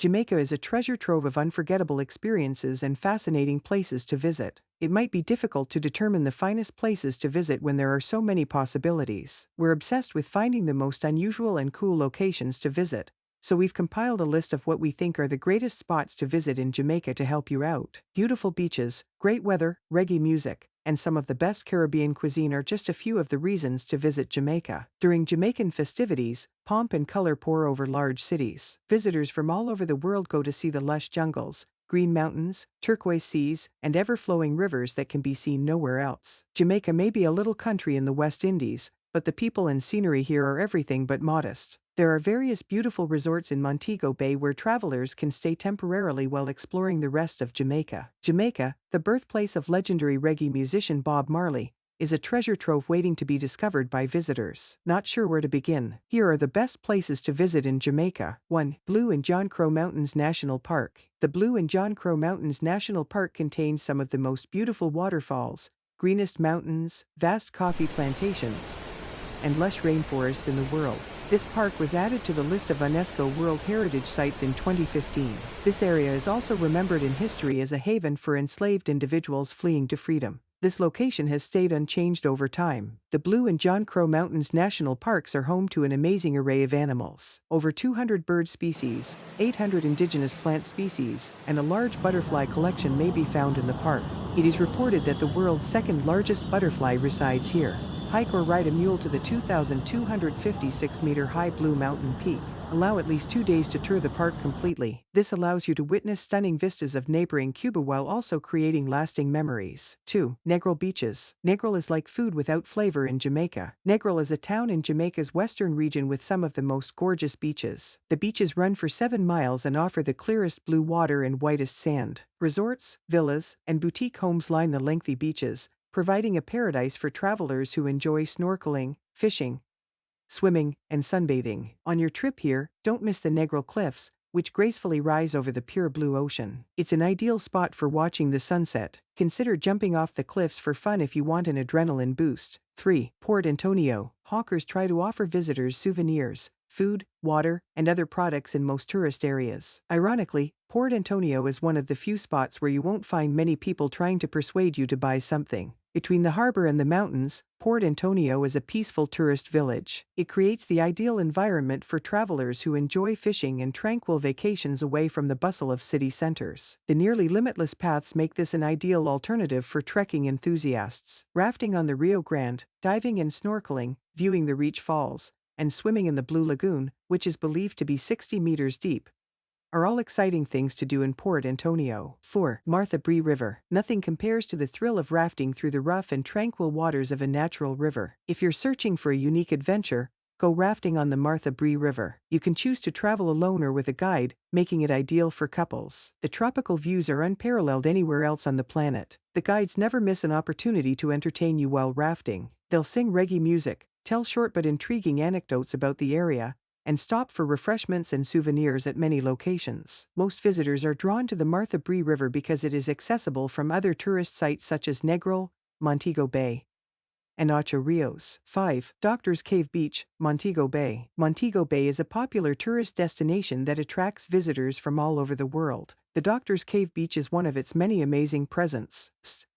Jamaica is a treasure trove of unforgettable experiences and fascinating places to visit. It might be difficult to determine the finest places to visit when there are so many possibilities. We're obsessed with finding the most unusual and cool locations to visit, so we've compiled a list of what we think are the greatest spots to visit in Jamaica to help you out. Beautiful beaches, great weather, reggae music, and some of the best Caribbean cuisine are just a few of the reasons to visit Jamaica. During Jamaican festivities, pomp and color pour over large cities. Visitors from all over the world go to see the lush jungles, green mountains, turquoise seas, and ever-flowing rivers that can be seen nowhere else. Jamaica may be a little country in the West Indies, but the people and scenery here are everything but modest. There are various beautiful resorts in Montego Bay where travelers can stay temporarily while exploring the rest of Jamaica. Jamaica, the birthplace of legendary reggae musician Bob Marley, is a treasure trove waiting to be discovered by visitors. Not sure where to begin? Here are the best places to visit in Jamaica. 1. Blue and John Crow Mountains National Park. The Blue and John Crow Mountains National Park contains some of the most beautiful waterfalls, greenest mountains, vast coffee plantations, and lush rainforests in the world. This park was added to the list of UNESCO World Heritage Sites in 2015. This area is also remembered in history as a haven for enslaved individuals fleeing to freedom. This location has stayed unchanged over time. The Blue and John Crow Mountains National Parks are home to an amazing array of animals. Over 200 bird species, 800 indigenous plant species, and a large butterfly collection may be found in the park. It is reported that the world's second largest butterfly resides here. Hike or ride a mule to the 2,256-meter-high Blue Mountain Peak. Allow at least 2 days to tour the park completely. This allows you to witness stunning vistas of neighboring Cuba while also creating lasting memories. 2. Negril Beaches. Negril is like food without flavor in Jamaica. Negril is a town in Jamaica's western region with some of the most gorgeous beaches. The beaches run for 7 miles and offer the clearest blue water and whitest sand. Resorts, villas, and boutique homes line the lengthy beaches, providing a paradise for travelers who enjoy snorkeling, fishing, swimming, and sunbathing. On your trip here, don't miss the Negril Cliffs, which gracefully rise over the pure blue ocean. It's an ideal spot for watching the sunset. Consider jumping off the cliffs for fun if you want an adrenaline boost. 3. Port Antonio. Hawkers try to offer visitors souvenirs, food, water, and other products in most tourist areas. Ironically, Port Antonio is one of the few spots where you won't find many people trying to persuade you to buy something. Between the harbor and the mountains, Port Antonio is a peaceful tourist village. It creates the ideal environment for travelers who enjoy fishing and tranquil vacations away from the bustle of city centers. The nearly limitless paths make this an ideal alternative for trekking enthusiasts. Rafting on the Rio Grande, diving and snorkeling, viewing the Reach Falls, and swimming in the Blue Lagoon, which is believed to be 60 meters deep, are all exciting things to do in Port Antonio. 4. Martha Bree River. Nothing compares to the thrill of rafting through the rough and tranquil waters of a natural river. If you're searching for a unique adventure, go rafting on the Martha Bree River. You can choose to travel alone or with a guide, making it ideal for couples. The tropical views are unparalleled anywhere else on the planet. The guides never miss an opportunity to entertain you while rafting. They'll sing reggae music, tell short but intriguing anecdotes about the area, and stop for refreshments and souvenirs at many locations. Most visitors are drawn to the Martha Bree River because it is accessible from other tourist sites such as Negril, Montego Bay, and Ocho Rios. 5. Doctor's Cave Beach, Montego Bay. Montego Bay is a popular tourist destination that attracts visitors from all over the world. The Doctor's Cave Beach is one of its many amazing presents.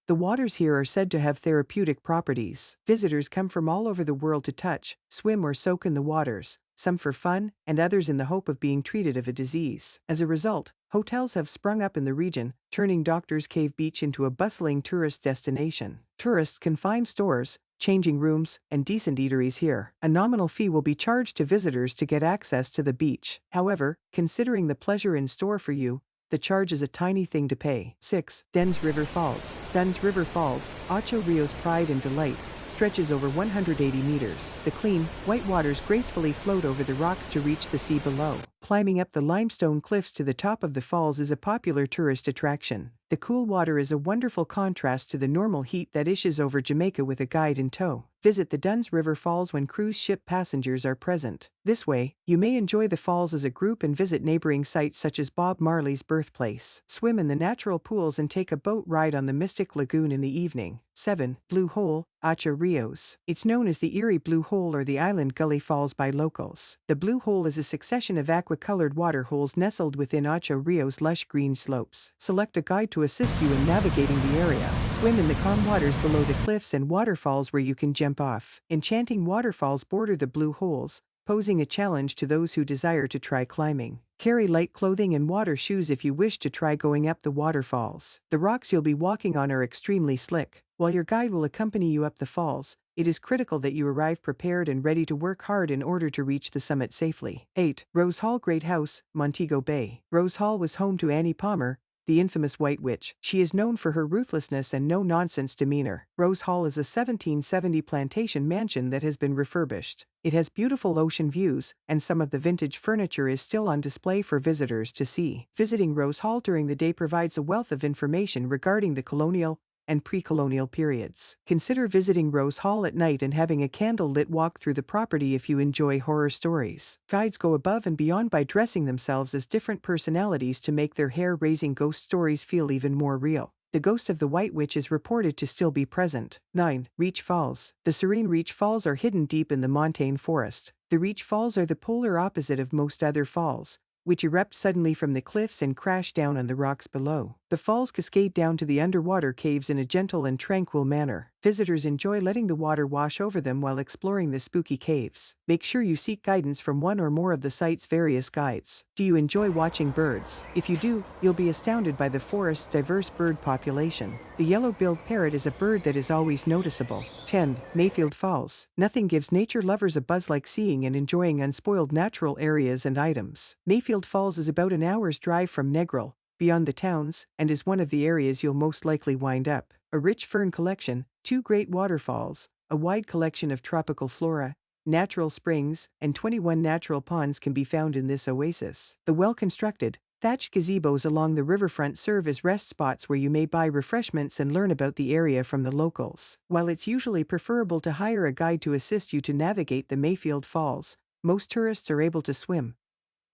The waters here are said to have therapeutic properties. Visitors come from all over the world to touch, swim or soak in the waters, some for fun, and others in the hope of being treated of a disease. As a result, hotels have sprung up in the region, turning Doctor's Cave Beach into a bustling tourist destination. Tourists can find stores, changing rooms, and decent eateries here. A nominal fee will be charged to visitors to get access to the beach. However, considering the pleasure in store for you, the charge is a tiny thing to pay. 6. Dunn's River Falls. Dunn's River Falls, Ocho Rios' pride and delight, stretches over 180 meters. The clean, white waters gracefully float over the rocks to reach the sea below. Climbing up the limestone cliffs to the top of the falls is a popular tourist attraction. The cool water is a wonderful contrast to the normal heat that issues over Jamaica with a guide in tow. Visit the Dunn's River Falls when cruise ship passengers are present. This way, you may enjoy the falls as a group and visit neighboring sites such as Bob Marley's birthplace. Swim in the natural pools and take a boat ride on the Mystic Lagoon in the evening. 7. Blue Hole, Ocho Rios. It's known as the Erie Blue Hole or the Island Gully Falls by locals. The Blue Hole is a succession of aqueducts aqua-colored water holes nestled within Ocho Rios' lush green slopes. Select a guide to assist you in navigating the area. Swim in the calm waters below the cliffs and waterfalls where you can jump off. Enchanting waterfalls border the blue holes, posing a challenge to those who desire to try climbing. Carry light clothing and water shoes if you wish to try going up the waterfalls. The rocks you'll be walking on are extremely slick. While your guide will accompany you up the falls, it is critical that you arrive prepared and ready to work hard in order to reach the summit safely. 8. Rose Hall Great House, Montego Bay. Rose Hall was home to Annie Palmer, the infamous White Witch. She is known for her ruthlessness and no-nonsense demeanor. Rose Hall is a 1770 plantation mansion that has been refurbished. It has beautiful ocean views, and some of the vintage furniture is still on display for visitors to see. Visiting Rose Hall during the day provides a wealth of information regarding the colonial and pre-colonial periods. Consider visiting Rose Hall at night and having a candle-lit walk through the property if you enjoy horror stories. Guides go above and beyond by dressing themselves as different personalities to make their hair-raising ghost stories feel even more real. The ghost of the White Witch is reported to still be present. 9. Reach Falls. The serene Reach Falls are hidden deep in the montane forest. The Reach Falls are the polar opposite of most other falls, which erupt suddenly from the cliffs and crash down on the rocks below. The falls cascade down to the underwater caves in a gentle and tranquil manner. Visitors enjoy letting the water wash over them while exploring the spooky caves. Make sure you seek guidance from one or more of the site's various guides. Do you enjoy watching birds? If you do, you'll be astounded by the forest's diverse bird population. The yellow-billed parrot is a bird that is always noticeable. 10. Mayfield Falls. Nothing gives nature lovers a buzz like seeing and enjoying unspoiled natural areas and items. Mayfield Falls is about an hour's drive from Negril, beyond the towns, and is one of the areas you'll most likely wind up. A rich fern collection, 2 great waterfalls, a wide collection of tropical flora, natural springs, and 21 natural ponds can be found in this oasis. The well-constructed, thatched gazebos along the riverfront serve as rest spots where you may buy refreshments and learn about the area from the locals. While it's usually preferable to hire a guide to assist you to navigate the Mayfield Falls, most tourists are able to swim,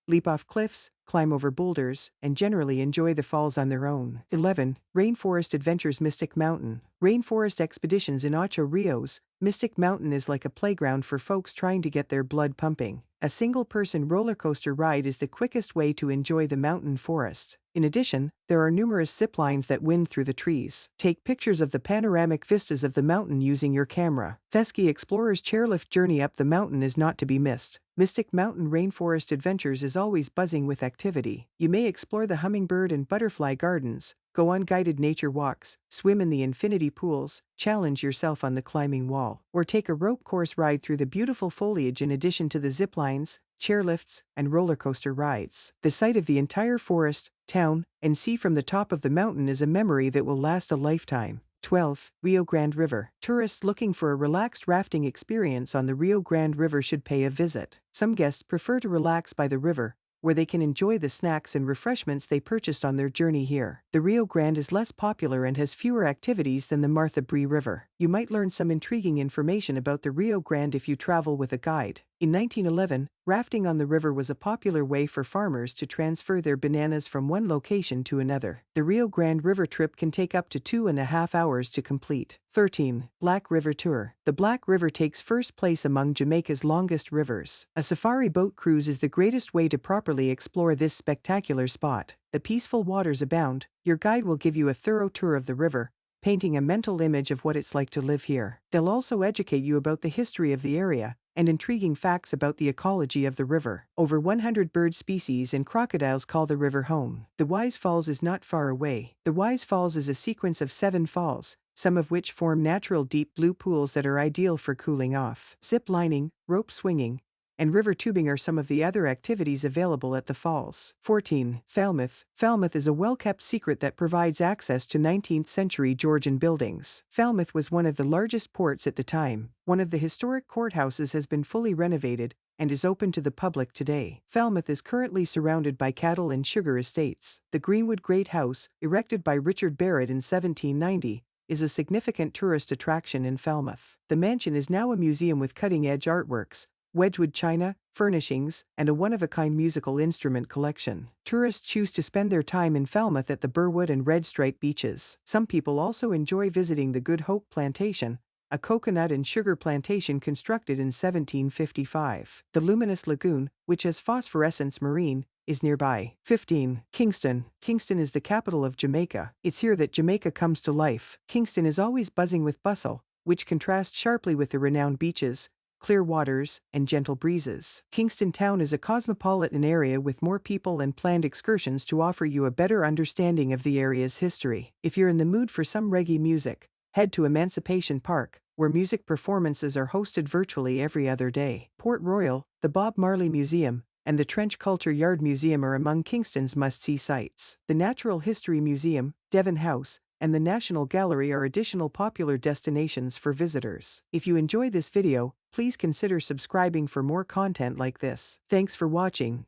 leap off cliffs, climb over boulders, and generally enjoy the falls on their own. 11. Rainforest Adventures Mystic Mountain. Rainforest expeditions in Ocho Rios. Mystic Mountain is like a playground for folks trying to get their blood pumping. A single-person roller coaster ride is the quickest way to enjoy the mountain forest. In addition, there are numerous zip lines that wind through the trees. Take pictures of the panoramic vistas of the mountain using your camera. Fesky Explorer's chairlift journey up the mountain is not to be missed. Mystic Mountain Rainforest Adventures is always buzzing with activity. You may explore the hummingbird and butterfly gardens, go on guided nature walks, swim in the infinity pools, challenge yourself on the climbing wall, or take a rope course ride through the beautiful foliage in addition to the zip lines, chairlifts, and roller coaster rides. The sight of the entire forest, town, and sea from the top of the mountain is a memory that will last a lifetime. 12. Rio Grande River. Tourists looking for a relaxed rafting experience on the Rio Grande River should pay a visit. Some guests prefer to relax by the river, where they can enjoy the snacks and refreshments they purchased on their journey here. The Rio Grande is less popular and has fewer activities than the Martha Bree River. You might learn some intriguing information about the Rio Grande if you travel with a guide. In 1911, rafting on the river was a popular way for farmers to transfer their bananas from one location to another. The Rio Grande River trip can take up to 2.5 hours to complete. 13. Black River Tour. The Black River takes first place among Jamaica's longest rivers. A safari boat cruise is the greatest way to properly explore this spectacular spot. The peaceful waters abound. Your guide will give you a thorough tour of the river, painting a mental image of what it's like to live here. They'll also educate you about the history of the area and intriguing facts about the ecology of the river. Over 100 bird species and crocodiles call the river home. The Wise Falls is not far away. The Wise Falls is a sequence of 7 falls, some of which form natural deep blue pools that are ideal for cooling off. Zip lining, rope swinging, and river tubing are some of the other activities available at the falls. 14. Falmouth. Falmouth is a well-kept secret that provides access to 19th-century Georgian buildings. Falmouth was one of the largest ports at the time. One of the historic courthouses has been fully renovated and is open to the public today. Falmouth is currently surrounded by cattle and sugar estates. The Greenwood Great House, erected by Richard Barrett in 1790, is a significant tourist attraction in Falmouth. The mansion is now a museum with cutting-edge artworks, Wedgwood china, furnishings, and a one-of-a-kind musical instrument collection. Tourists choose to spend their time in Falmouth at the Burwood and Red Stripe beaches. Some people also enjoy visiting the Good Hope Plantation, a coconut and sugar plantation constructed in 1755. The luminous lagoon, which has phosphorescence marine, is nearby. 15. Kingston. Kingston is the capital of Jamaica. It's here that Jamaica comes to life. Kingston is always buzzing with bustle, which contrasts sharply with the renowned beaches, clear waters, and gentle breezes. Kingston Town is a cosmopolitan area with more people and planned excursions to offer you a better understanding of the area's history. If you're in the mood for some reggae music, head to Emancipation Park, where music performances are hosted virtually every other day. Port Royal, the Bob Marley Museum, and the Trench Culture Yard Museum are among Kingston's must-see sites. The Natural History Museum, Devon House, and the National Gallery are additional popular destinations for visitors. If you enjoy this video, please consider subscribing for more content like this. Thanks for watching.